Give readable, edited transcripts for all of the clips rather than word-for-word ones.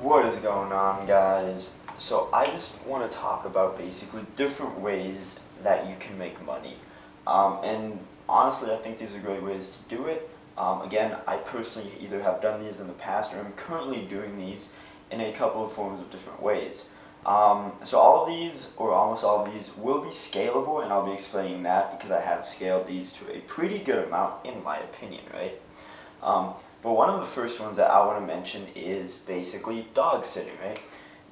What is going on, guys? So I just want to talk about basically different ways that you can make money. And honestly, I think these are great ways to do it. Again, I personally either have done these in the past or I'm currently doing these in a couple of forms of different ways. So all of these, or almost all of these, will be scalable, and I'll be explaining that because I have scaled these to a pretty good amount in my opinion, right? But one of the first ones that I want to mention is basically dog sitting, right?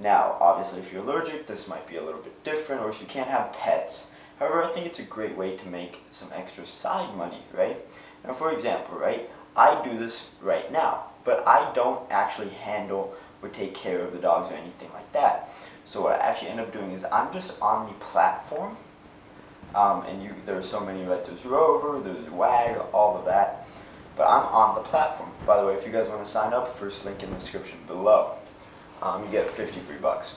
Now, obviously, if you're allergic, this might be a little bit different, or if you can't have pets. However, I think it's a great way to make some extra side money, right? Now, for example, right, I do this right now, but I don't actually handle or take care of the dogs or anything like that. So what I actually end up doing is I'm just on the platform, and there are so many, right? There's Rover, there's WAG, all of that. But I'm on the platform. By the way, if you guys want to sign up, first link in the description below. You get 50 free bucks.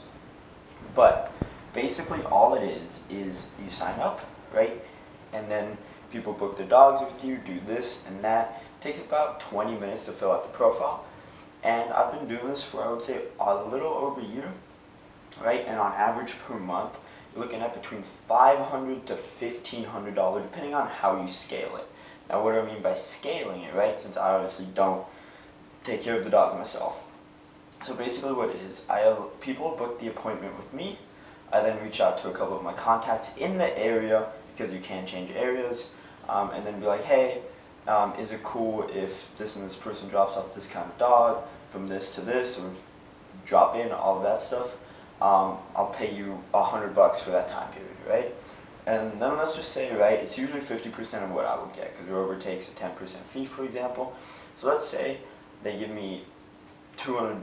But basically all it is you sign up, right? And then people book their dogs with you, do this and that. It takes about 20 minutes to fill out the profile. And I've been doing this for, I would say, a little over a year, right? And on average per month, you're looking at between $500 to $1,500, depending on how you scale it. Now, what do I mean by scaling it, right? Since I obviously don't take care of the dogs myself. So basically what it is, people book the appointment with me. I then reach out to a couple of my contacts in the area, because you can change areas, and then be like, hey, is it cool if this and this person drops off this kind of dog from this to this, or drop in, all of that stuff. I'll pay you $100 for that time period, right? And then let's just say, right, it's usually 50% of what I would get, because Rover takes a 10% fee, for example. So let's say they give me $200,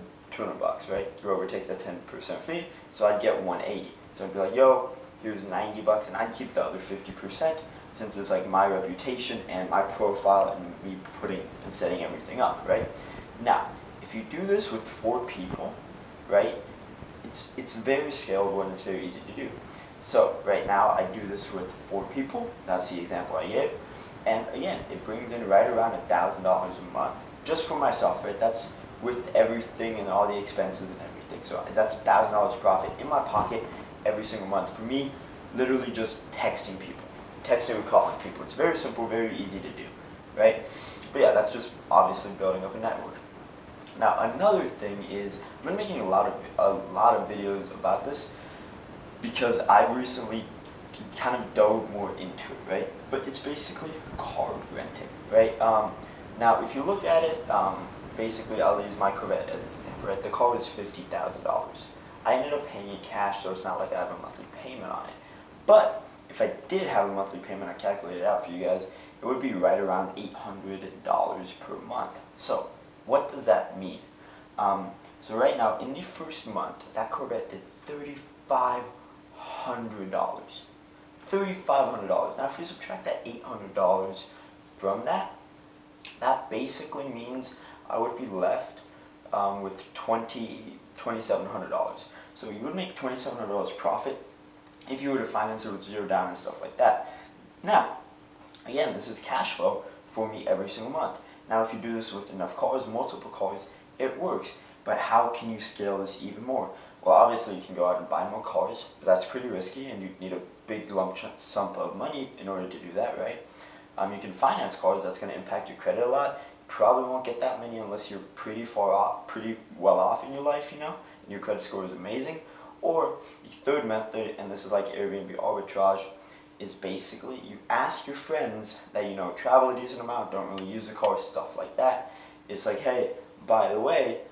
right? Rover takes a 10% fee, so I'd get $180. So I'd be like, yo, here's $90, and I'd keep the other 50%, since it's like my reputation and my profile and me putting and setting everything up, right? Now, if you do this with 4 people, right, it's very scalable and it's very easy to do. So right now I do this with 4 people. That's the example I gave. And again, it brings in right around $1,000 a month just for myself, right? That's with everything and all the expenses and everything. So that's $1,000 profit in my pocket every single month for me, literally just texting people, texting or calling people. It's very simple, very easy to do, right? But yeah, that's just obviously building up a network. Now another thing is I've been making a lot of videos about this, because I've recently kind of dove more into it, right? But it's basically car renting, right? Now, if you look at it, basically I'll use my Corvette as an example, right? The car was $50,000. I ended up paying it cash, so it's not like I have a monthly payment on it. But if I did have a monthly payment, I calculated it out for you guys, it would be right around $800 per month. So what does that mean? So right now, in the first month, that Corvette did $3,500. $3,500. Now if we subtract that $800 from that, that basically means I would be left with $2,700. So you would make $2,700 profit if you were to finance it with 0 down and stuff like that. Now, again, this is cash flow for me every single month. Now if you do this with enough cars, multiple cars, it works. But how can you scale this even more? Well, obviously you can go out and buy more cars, but that's pretty risky and you need a big lump sum of money in order to do that, right? You can finance cars, that's going to impact your credit a lot. You probably won't get that many unless you're pretty well off in your life, you know, and your credit score is amazing. Or the third method, and this is like Airbnb arbitrage, is basically you ask your friends that, you know, travel a decent amount, don't really use the car, stuff like that. It's like, hey, by the way,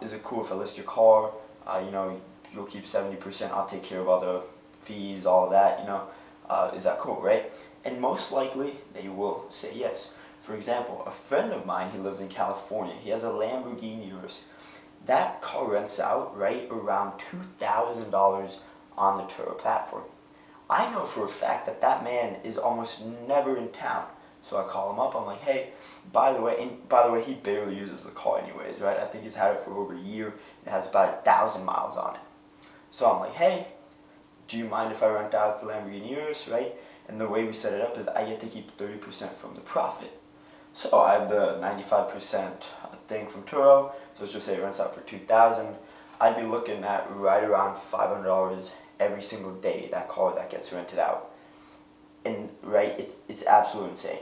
is it cool if I list your car? You know, you'll keep 70%, I'll take care of all the fees, all of that, you know, is that cool, right? And most likely, they will say yes. For example, a friend of mine, he lives in California, he has a Lamborghini Urus. That car rents out right around $2,000 on the Turo platform. I know for a fact that that man is almost never in town. So I call him up, I'm like, hey, by the way, he barely uses the car anyways, right? I think he's had it for over a year. It has about 1,000 miles on it. So I'm like, hey, do you mind if I rent out the Lamborghini Urus, right? And the way we set it up is I get to keep 30% from the profit. So I have the 95% thing from Turo. So let's just say it rents out for $2,000. I'd be looking at right around $500 every single day, that car that gets rented out. And right, it's absolutely insane.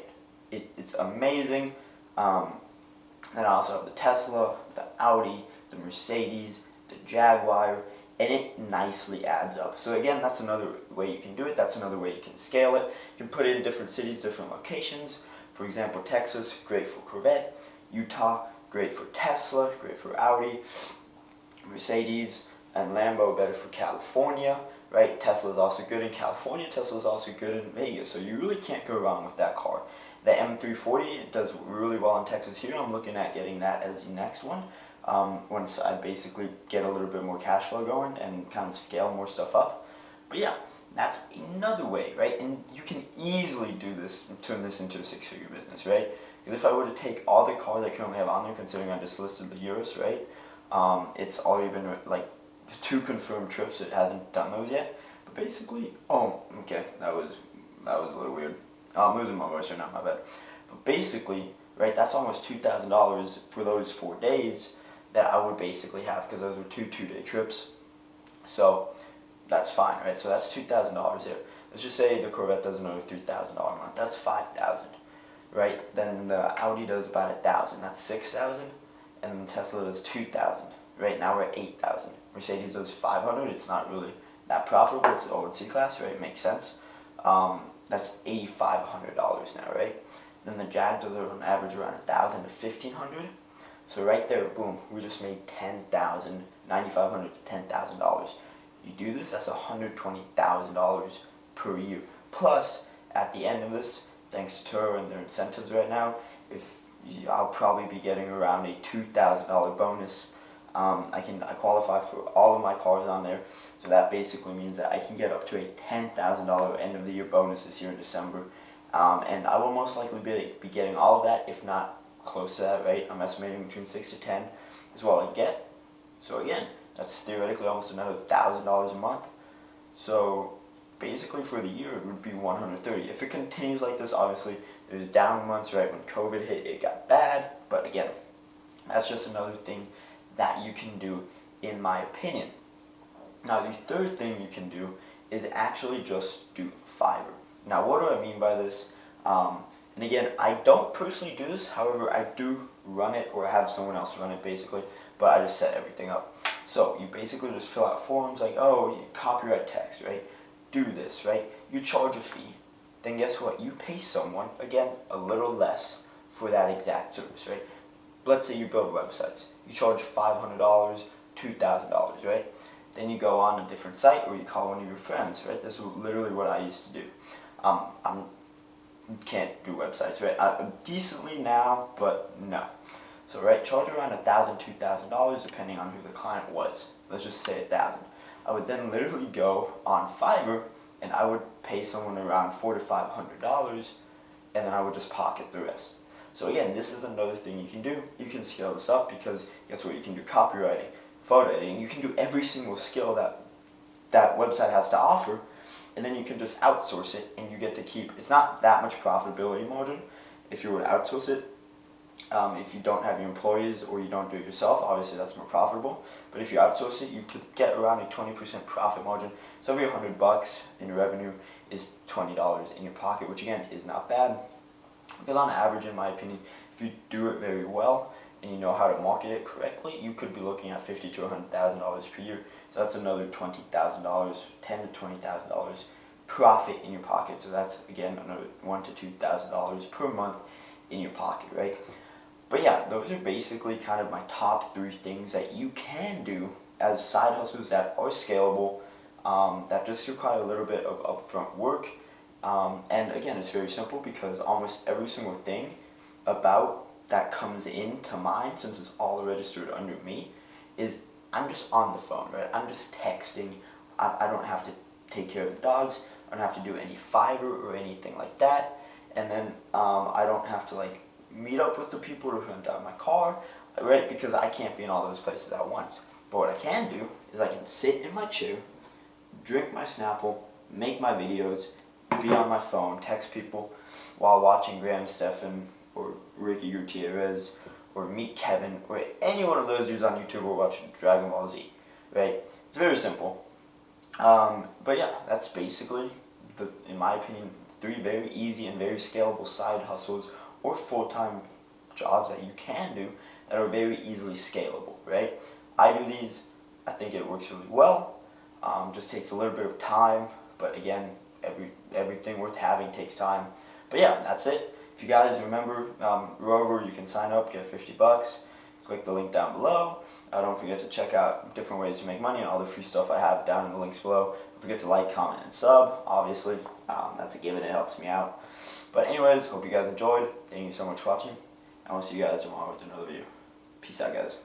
It's amazing. Then I also have the Tesla, the Audi, the Mercedes, the Jaguar, and it nicely adds up. So again, that's another way you can do it. That's another way you can scale it. You can put it in different cities, different locations. For example, Texas, great for Corvette. Utah, great for Tesla, great for Audi. Mercedes and Lambo, better for California, right? Tesla is also good in California. Tesla is also good in Vegas. So you really can't go wrong with that car. The M340 does really well in Texas here. I'm looking at getting that as the next one. Once I basically get a little bit more cash flow going and kind of scale more stuff up. But yeah, that's another way, right? And you can easily do this and turn this into a six-figure business, right? Because if I were to take all the cars I currently have on there, considering I just listed the years, right? It's already been like 2 confirmed trips. It hasn't done those yet. But basically, oh, okay, that was a little weird. I'm losing my voice right now, my bad. But basically, right, that's almost $2,000 for those 4 days that I would basically have, because those were 2 two-day trips. So that's fine, right? So that's $2,000 there. Let's just say the Corvette does another $3,000 a month. That's $5,000, right? Then the Audi does about $1,000. That's $6,000, and the Tesla does $2,000. Right now we're at $8,000. Mercedes does $500. It's not really that profitable. It's old C-Class, right? It makes sense. That's $8,500 now, right? Then the Jag does it on average around $1,000 to $1,500. So right there, boom, we just made $10,000, $9,500 to $10,000. You do this, that's $120,000 per year. Plus, at the end of this, thanks to Turo and their incentives right now, I'll probably be getting around a $2,000 bonus. I qualify for all of my cars on there, so that basically means that I can get up to a $10,000 end of the year bonus this year in December, and I will most likely be getting all of that, if not close to that, right? I'm estimating between 6 to 10 is what I get. So again, that's theoretically almost another $1,000 a month. So basically for the year it would be $130. If it continues like this, obviously there's down months, right? When COVID hit, it got bad, but again, that's just another thing that you can do, in my opinion. Now the third thing you can do is actually just do Fiverr. Now what do I mean by this? And again, I don't personally do this, however I do run it, or have someone else run it basically, but I just set everything up. So you basically just fill out forms like, oh, you copyright text, right? Do this, right? You charge a fee. Then guess what? You pay someone, again, a little less for that exact service, right? Let's say you build websites. You charge $500, $2,000, right? Then you go on a different site, or you call one of your friends, right? This is literally what I used to do. I can't do websites, right? Decently now, but no. So, right, charge around $1,000, $2,000, depending on who the client was. Let's just say $1,000. I would then literally go on Fiverr, and I would pay someone around $400 to $500, and then I would just pocket the rest. So again, this is another thing you can do. You can scale this up, because guess what? You can do copywriting, photo editing. You can do every single skill that that website has to offer, and then you can just outsource it, and you get to keep. It's not that much profitability margin if you were to outsource it. If you don't have your employees, or you don't do it yourself, obviously that's more profitable. But if you outsource it, you could get around a 20% profit margin. So every $100 in revenue is $20 in your pocket, which again is not bad. Because on average, in my opinion, if you do it very well and you know how to market it correctly, you could be looking at $50,000 to $100,000 per year. So that's another $20,000, $10,000 to $20,000 profit in your pocket. So that's again another $1,000 to $2,000 per month in your pocket, right? But yeah, those are basically kind of my top 3 things that you can do as side hustles that are scalable, that just require a little bit of upfront work. And again, it's very simple, because almost every single thing about that comes into mind, since it's all registered under me, is I'm just on the phone, right? I'm just texting. I don't have to take care of the dogs. I don't have to do any Fiverr or anything like that. And then I don't have to like meet up with the people to rent out my car, right? Because I can't be in all those places at once. But what I can do is I can sit in my chair, drink my Snapple, make my videos, be on my phone, text people while watching Graham Stephan or Ricky Gutierrez or Meet Kevin or any one of those dudes on YouTube or watching Dragon Ball Z. right? It's very simple. But yeah, that's basically, in my opinion, 3 very easy and very scalable side hustles or full-time jobs that you can do that are very easily scalable, right? I do these. I think it works really well. Just takes a little bit of time, but again, everything worth having takes time. But yeah, that's it. If you guys remember, Rover, you can sign up, get $50. Click the link down below. Don't forget to check out different ways to make money and all the free stuff I have down in the links below. Don't forget to like, comment, and sub. Obviously, that's a given. It helps me out. But anyways, hope you guys enjoyed. Thank you so much for watching. I will see you guys tomorrow with another video. Peace out, guys.